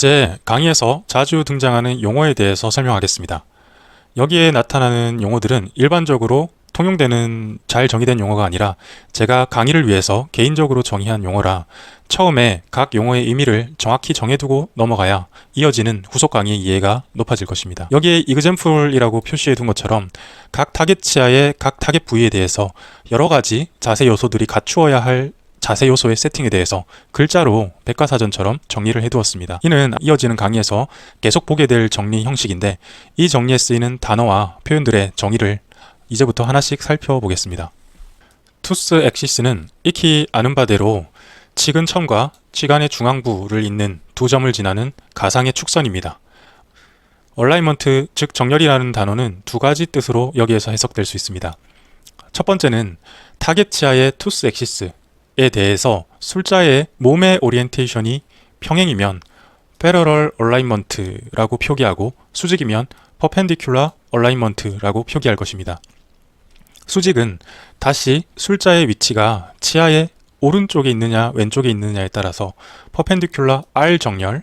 이제 강의에서 자주 등장하는 용어에 대해서 설명하겠습니다. 여기에 나타나는 용어들은 일반적으로 통용되는 잘 정의된 용어가 아니라 제가 강의를 위해서 개인적으로 정의한 용어라 처음에 각 용어의 의미를 정확히 정해두고 넘어가야 이어지는 후속 강의의 이해가 높아질 것입니다. 여기에 example이라고 표시해 둔 것처럼 각 타겟 치아의 각 타겟 부위에 대해서 여러 가지 자세 요소들이 갖추어야 할 자세 요소의 세팅에 대해서 글자로 백과사전처럼 정리를 해두었습니다. 이는 이어지는 강의에서 계속 보게 될 정리 형식인데 이 정리에 쓰이는 단어와 표현들의 정의를 이제부터 하나씩 살펴보겠습니다. 투스 엑시스는 익히 아는 바대로 치근천과 치간의 중앙부를 잇는 두 점을 지나는 가상의 축선입니다. 얼라이먼트, 즉 정렬이라는 단어는 두 가지 뜻으로 여기에서 해석될 수 있습니다. 첫 번째는 타겟 치아의 투스 엑시스에 대해서 술자의 몸의 오리엔테이션이 평행이면 패러럴 얼라이먼트라고 표기하고 수직이면 퍼펜디큘러 얼라이먼트라고 표기할 것입니다. 수직은 다시 술자의 위치가 치아의 오른쪽에 있느냐 왼쪽에 있느냐에 따라서 퍼펜디큘러 R 정렬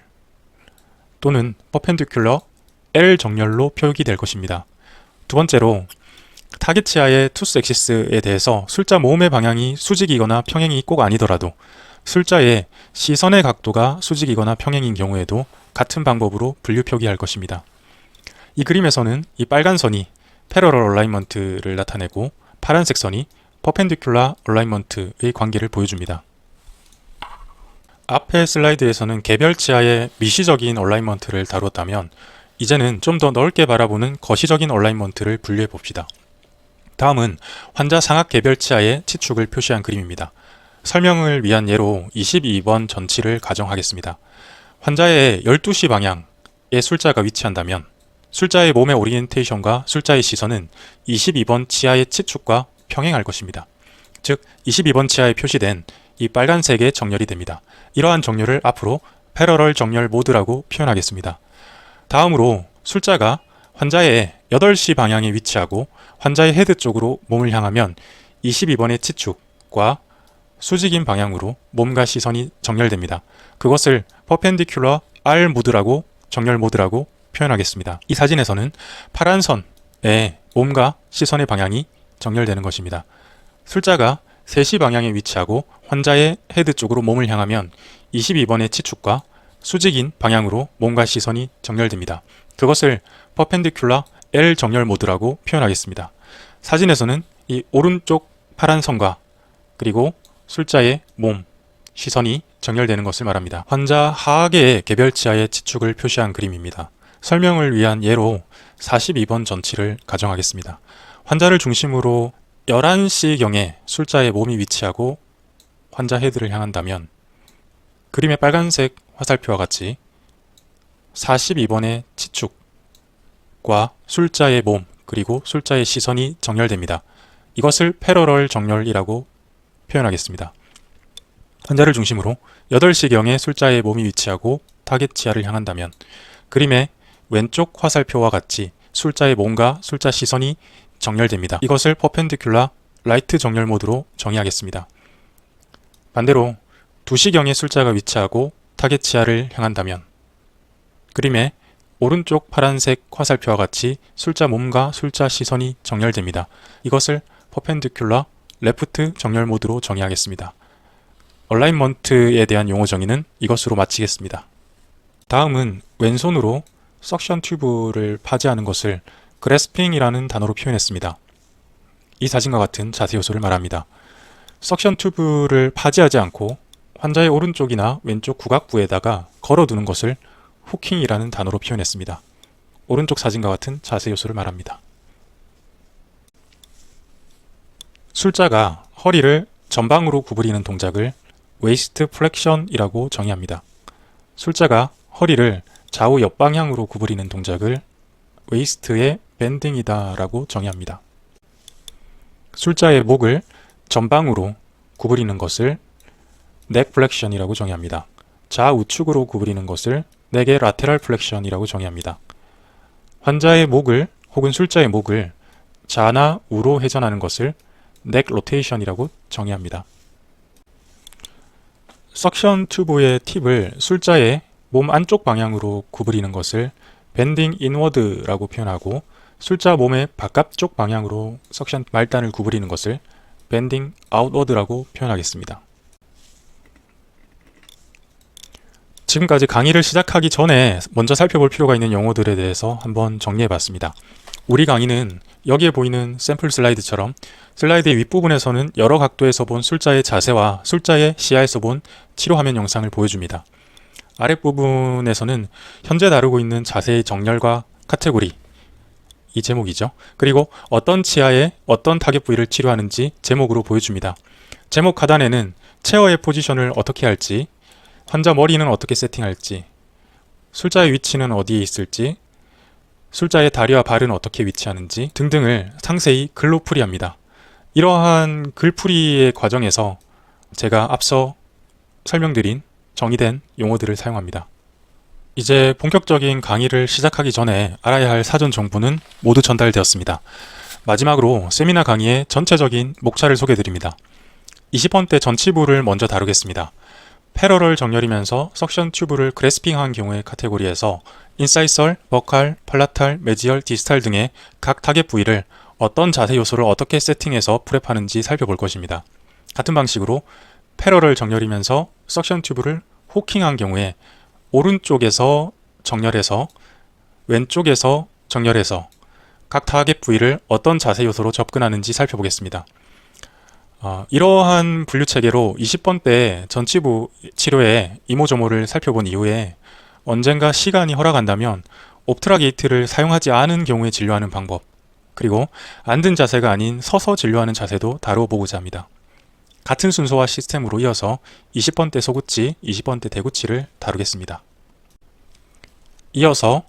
또는 퍼펜디큘러 L 정렬로 표기될 것입니다. 두 번째로 타겟 치아의 투스 엑시스에 대해서 술자 모음의 방향이 수직이거나 평행이 꼭 아니더라도 술자의 시선의 각도가 수직이거나 평행인 경우에도 같은 방법으로 분류 표기할 것입니다. 이 그림에서는 이 빨간 선이 패러럴 얼라이먼트를 나타내고 파란색 선이 퍼펜디큘러 얼라이먼트의 관계를 보여줍니다. 앞의 슬라이드에서는 개별 치아의 미시적인 얼라이먼트를 다루었다면 이제는 좀 더 넓게 바라보는 거시적인 얼라이먼트를 분류해 봅시다. 다음은 환자 상악 개별 치아의 치축을 표시한 그림입니다. 설명을 위한 예로 22번 전치를 가정하겠습니다. 환자의 12시 방향에 술자가 위치한다면 술자의 몸의 오리엔테이션과 술자의 시선은 22번 치아의 치축과 평행할 것입니다. 즉 22번 치아에 표시된 이 빨간색의 정렬이 됩니다. 이러한 정렬을 앞으로 패러럴 정렬 모드라고 표현하겠습니다. 다음으로 술자가 환자의 8시 방향에 위치하고 환자의 헤드 쪽으로 몸을 향하면 22번의 치축과 수직인 방향으로 몸과 시선이 정렬됩니다. 그것을 퍼펜디큘러 R 모드라고 정렬 모드라고 표현하겠습니다. 이 사진에서는 파란 선에 몸과 시선의 방향이 정렬되는 것입니다. 술자가 3시 방향에 위치하고 환자의 헤드 쪽으로 몸을 향하면 22번의 치축과 수직인 방향으로 몸과 시선이 정렬됩니다. 그것을 퍼펜디큘러 L 정렬 모드라고 표현하겠습니다. 사진에서는 이 오른쪽 파란 선과 그리고 술자의 몸, 시선이 정렬되는 것을 말합니다. 환자 하악의 개별 치아의 치축을 표시한 그림입니다. 설명을 위한 예로 42번 전치를 가정하겠습니다. 환자를 중심으로 11시경에 술자의 몸이 위치하고 환자 헤드를 향한다면 그림의 빨간색 화살표와 같이 42번의 치축과 술자의 몸 그리고 술자의 시선이 정렬됩니다. 이것을 패러럴 정렬이라고 표현하겠습니다. 환자를 중심으로 8시경에 술자의 몸이 위치하고 타겟 치아를 향한다면 그림의 왼쪽 화살표와 같이 술자의 몸과 술자 시선이 정렬됩니다. 이것을 퍼펜디큘러 라이트 정렬 모드로 정의하겠습니다. 반대로 2시경에 술자가 위치하고 타겟 치아를 향한다면 그림의 오른쪽 파란색 화살표와 같이 술자 몸과 술자 시선이 정렬됩니다. 이것을 퍼펜디큘러 레프트 정렬 모드로 정의하겠습니다. 얼라이먼트에 대한 용어 정의는 이것으로 마치겠습니다. 다음은 왼손으로 석션 튜브를 파지하는 것을 그래스핑이라는 단어로 표현했습니다. 이 사진과 같은 자세 요소를 말합니다. 석션 튜브를 파지하지 않고 환자의 오른쪽이나 왼쪽 구각부에다가 걸어두는 것을 후킹이라는 단어로 표현했습니다. 오른쪽 사진과 같은 자세 요소를 말합니다. 술자가 허리를 전방으로 구부리는 동작을 웨이스트 플렉션이라고 정의합니다. 술자가 허리를 좌우 옆방향으로 구부리는 동작을 웨이스트의 밴딩이다 라고 정의합니다. 술자의 목을 전방으로 구부리는 것을 넥 플렉션이라고 정의합니다. 좌우측으로 구부리는 것을 넥의 라테럴 플렉션이라고 정의합니다. 환자의 목을 혹은 술자의 목을 좌나 우로 회전하는 것을 넥 로테이션이라고 정의합니다. 석션 튜브의 팁을 술자의 몸 안쪽 방향으로 구부리는 것을 밴딩 인워드라고 표현하고, 술자 몸의 바깥쪽 방향으로 석션 말단을 구부리는 것을 밴딩 아웃워드라고 표현하겠습니다. 지금까지 강의를 시작하기 전에 먼저 살펴볼 필요가 있는 용어들에 대해서 한번 정리해봤습니다. 우리 강의는 여기에 보이는 샘플 슬라이드처럼 슬라이드의 윗부분에서는 여러 각도에서 본 술자의 자세와 술자의 시야에서 본 치료화면 영상을 보여줍니다. 아랫부분에서는 현재 다루고 있는 자세의 정렬과 카테고리, 이 제목이죠. 그리고 어떤 치아에 어떤 타겟 부위를 치료하는지 제목으로 보여줍니다. 제목 하단에는 체어의 포지션을 어떻게 할지, 환자 머리는 어떻게 세팅할지, 술자의 위치는 어디에 있을지, 술자의 다리와 발은 어떻게 위치하는지 등등을 상세히 글로 풀이합니다. 이러한 글풀이의 과정에서 제가 앞서 설명드린 정의된 용어들을 사용합니다. 이제 본격적인 강의를 시작하기 전에 알아야 할 사전 정보는 모두 전달되었습니다. 마지막으로 세미나 강의의 전체적인 목차를 소개드립니다. 20번 때 전치부를 먼저 다루겠습니다. 패러럴 정렬이면서 석션 튜브를 그래스핑한 경우의 카테고리에서 인사이설, 버칼, 팔라탈, 메지얼, 디스탈 등의 각 타겟 부위를 어떤 자세 요소를 어떻게 세팅해서 프랩하는지 살펴볼 것입니다. 같은 방식으로 패러럴 정렬이면서 석션 튜브를 호킹한 경우에 오른쪽에서 정렬해서 왼쪽에서 정렬해서 각 타겟 부위를 어떤 자세 요소로 접근하는지 살펴보겠습니다. 이러한 분류 체계로 20번 때 전치부 치료의 이모저모를 살펴본 이후에 언젠가 시간이 허락한다면 옵트라 게이트를 사용하지 않은 경우에 진료하는 방법, 그리고 앉은 자세가 아닌 서서 진료하는 자세도 다뤄보고자 합니다. 같은 순서와 시스템으로 이어서 20번 때 소구치, 20번 때 대구치를 다루겠습니다. 이어서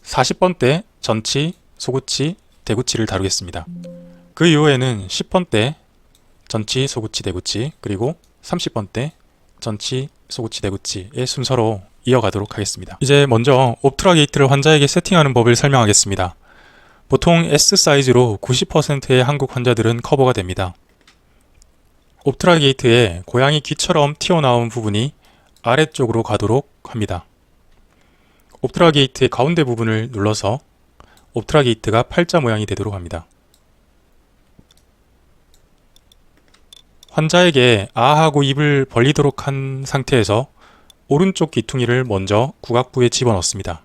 40번 때 전치, 소구치, 대구치를 다루겠습니다. 그 이후에는 10번 때 전치, 소구치, 대구치, 그리고 30번 때 전치, 소구치, 대구치의 순서로 이어가도록 하겠습니다. 이제 먼저 옵트라 게이트를 환자에게 세팅하는 법을 설명하겠습니다. 보통 S 사이즈로 90%의 한국 환자들은 커버가 됩니다. 옵트라 게이트의 고양이 귀처럼 튀어나온 부분이 아래쪽으로 가도록 합니다. 옵트라 게이트의 가운데 부분을 눌러서 옵트라 게이트가 팔자 모양이 되도록 합니다. 환자에게 아하고 입을 벌리도록 한 상태에서 오른쪽 귀퉁이를 먼저 구각부에 집어넣습니다.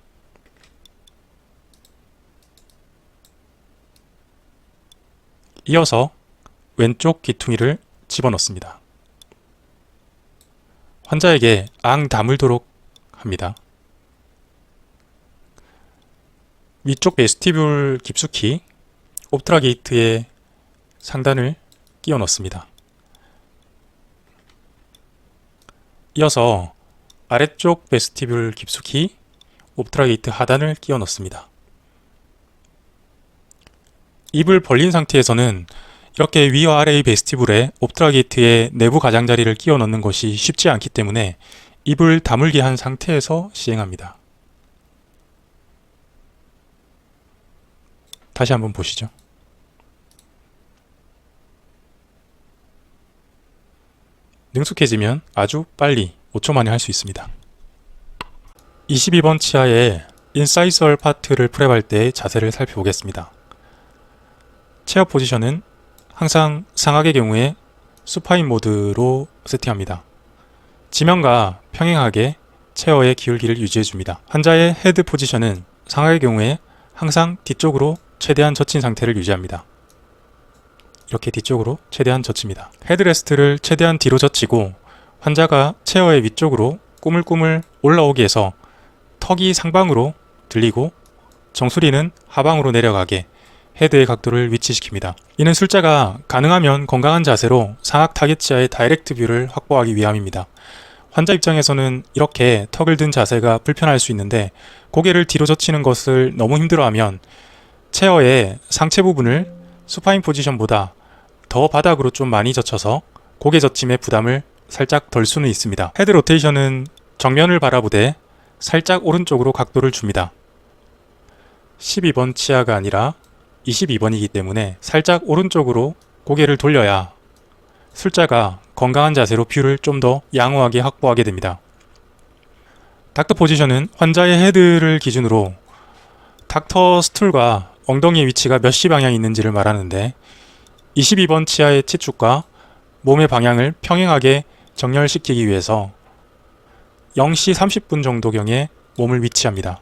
이어서 왼쪽 귀퉁이를 집어넣습니다. 환자에게 앙 다물도록 합니다. 위쪽 베스티뷴 깊숙이 옵트라 게이트의 상단을 끼워 넣습니다. 이어서 아래쪽 베스티뷴 깊숙이 옵트라 게이트 하단을 끼워 넣습니다. 입을 벌린 상태에서는 이렇게 위와 아래의 베스티뷴에 옵트라 게이트의 내부 가장자리를 끼워 넣는 것이 쉽지 않기 때문에 입을 다물게 한 상태에서 시행합니다. 다시 한번 보시죠. 능숙해지면 아주 빨리 5초 만에 할 수 있습니다. 22번 치아의 인사이설 파트를 프랩할 때의 자세를 살펴보겠습니다. 체어 포지션은 항상 상악의 경우에 수파인 모드로 세팅합니다. 지면과 평행하게 체어의 기울기를 유지해줍니다. 환자의 헤드 포지션은 상악의 경우에 항상 뒤쪽으로 최대한 젖힌 상태를 유지합니다. 이렇게 뒤쪽으로 최대한 젖힙니다. 헤드레스트를 최대한 뒤로 젖히고 환자가 체어의 위쪽으로 꾸물꾸물 올라오게 해서 턱이 상방으로 들리고 정수리는 하방으로 내려가게 헤드의 각도를 위치시킵니다. 이는 술자가 가능하면 건강한 자세로 상악 타겟 치아의 다이렉트 뷰를 확보하기 위함입니다. 환자 입장에서는 이렇게 턱을 든 자세가 불편할 수 있는데 고개를 뒤로 젖히는 것을 너무 힘들어하면 체어의 상체 부분을 수파인 포지션보다 더 바닥으로 좀 많이 젖혀서 고개 젖힘의 부담을 살짝 덜 수는 있습니다. 헤드 로테이션은 정면을 바라보되 살짝 오른쪽으로 각도를 줍니다. 12번 치아가 아니라 22번이기 때문에 살짝 오른쪽으로 고개를 돌려야 술자가 건강한 자세로 뷰를 좀 더 양호하게 확보하게 됩니다. 닥터 포지션은 환자의 헤드를 기준으로 닥터 스툴과 엉덩이의 위치가 몇 시 방향이 있는지를 말하는데 22번 치아의 치축과 몸의 방향을 평행하게 정렬시키기 위해서 0시 30분 정도경에 몸을 위치합니다.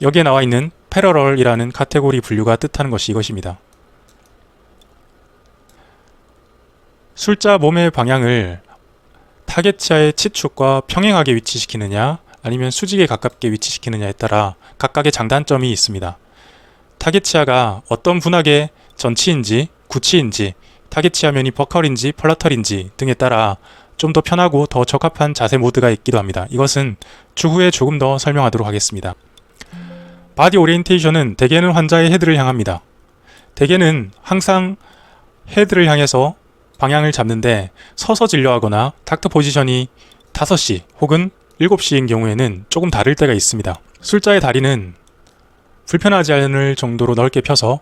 여기에 나와 있는 패러럴이라는 카테고리 분류가 뜻하는 것이 이것입니다. 술자 몸의 방향을 타겟 치아의 치축과 평행하게 위치시키느냐 아니면 수직에 가깝게 위치시키느냐에 따라 각각의 장단점이 있습니다. 타겟 치아가 어떤 분학의 전치인지 구치인지 타겟 치아면이 버컬인지 펄러털인지 등에 따라 좀 더 편하고 더 적합한 자세 모드가 있기도 합니다. 이것은 추후에 조금 더 설명하도록 하겠습니다. 바디 오리엔테이션은 대개는 환자의 헤드를 향합니다. 대개는 항상 헤드를 향해서 방향을 잡는데 서서 진료하거나 닥터 포지션이 5시 혹은 7시인 경우에는 조금 다를 때가 있습니다. 술자의 다리는 불편하지 않을 정도로 넓게 펴서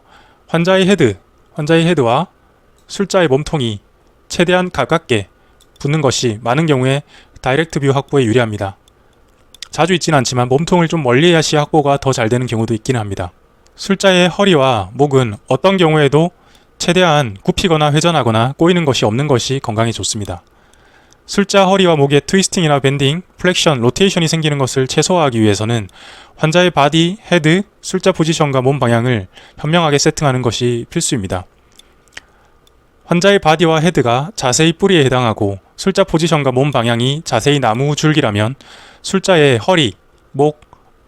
환자의 헤드와 술자의 몸통이 최대한 가깝게 붙는 것이 많은 경우에 다이렉트 뷰 확보에 유리합니다. 자주 있지는 않지만 몸통을 좀 멀리 해야 시 확보가 더 잘 되는 경우도 있기는 합니다. 술자의 허리와 목은 어떤 경우에도 최대한 굽히거나 회전하거나 꼬이는 것이 없는 것이 건강에 좋습니다. 술자 허리와 목에 트위스팅이나 밴딩, 플렉션, 로테이션이 생기는 것을 최소화하기 위해서는 환자의 바디, 헤드, 술자 포지션과 몸 방향을 현명하게 세팅하는 것이 필수입니다. 환자의 바디와 헤드가 자세히 뿌리에 해당하고 술자 포지션과 몸 방향이 자세히 나무 줄기라면 술자의 허리, 목,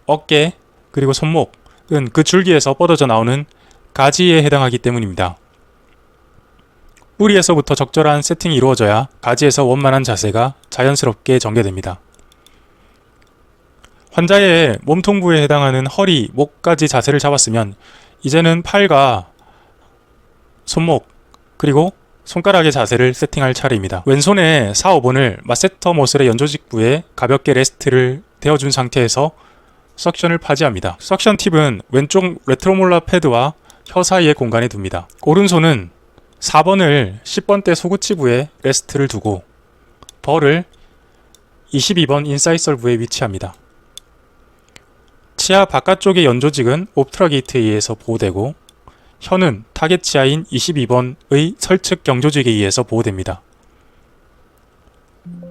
어깨, 그리고 손목은 그 줄기에서 뻗어져 나오는 가지에 해당하기 때문입니다. 뿌리에서부터 적절한 세팅이 이루어져야 가지에서 원만한 자세가 자연스럽게 전개됩니다. 환자의 몸통부에 해당하는 허리, 목까지 자세를 잡았으면 이제는 팔과 손목, 그리고 손가락의 자세를 세팅할 차례입니다. 왼손에 4, 5번을 마세터 머슬의 연조직부에 가볍게 레스트를 대어준 상태에서 석션을 파지합니다. 석션 팁은 왼쪽 레트로몰라 패드와 혀 사이의 공간에 둡니다. 오른손은 4번을 10번대 소구치부에 레스트를 두고 벌을 22번 인사이설부에 위치합니다. 치아 바깥쪽의 연조직은 옵트라 게이트에 의해서 보호되고 혀는 타겟 치아인 22번의 설측 경조직에 의해서 보호됩니다.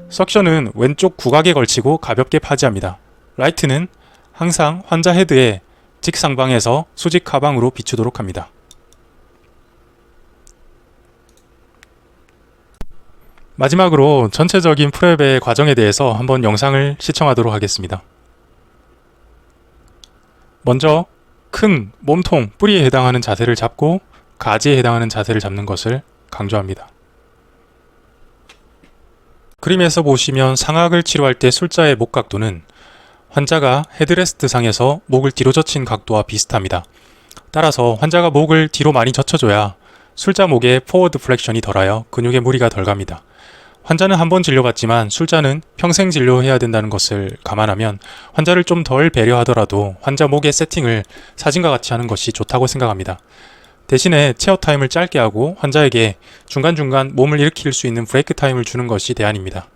석션은 왼쪽 구각에 걸치고 가볍게 파지합니다. 라이트는 항상 환자 헤드의 직상방에서 수직 하방으로 비추도록 합니다. 마지막으로 전체적인 프랩의 과정에 대해서 한번 영상을 시청하도록 하겠습니다. 먼저 큰 몸통, 뿌리에 해당하는 자세를 잡고 가지에 해당하는 자세를 잡는 것을 강조합니다. 그림에서 보시면 상악을 치료할 때 술자의 목 각도는 환자가 헤드레스트 상에서 목을 뒤로 젖힌 각도와 비슷합니다. 따라서 환자가 목을 뒤로 많이 젖혀줘야 술자 목에 포워드 플렉션이 덜하여 근육에 무리가 덜 갑니다. 환자는 한 번 진료받지만 술자는 평생 진료해야 된다는 것을 감안하면 환자를 좀 덜 배려하더라도 환자 목의 세팅을 사진과 같이 하는 것이 좋다고 생각합니다. 대신에 체어 타임을 짧게 하고 환자에게 중간중간 몸을 일으킬 수 있는 브레이크 타임을 주는 것이 대안입니다.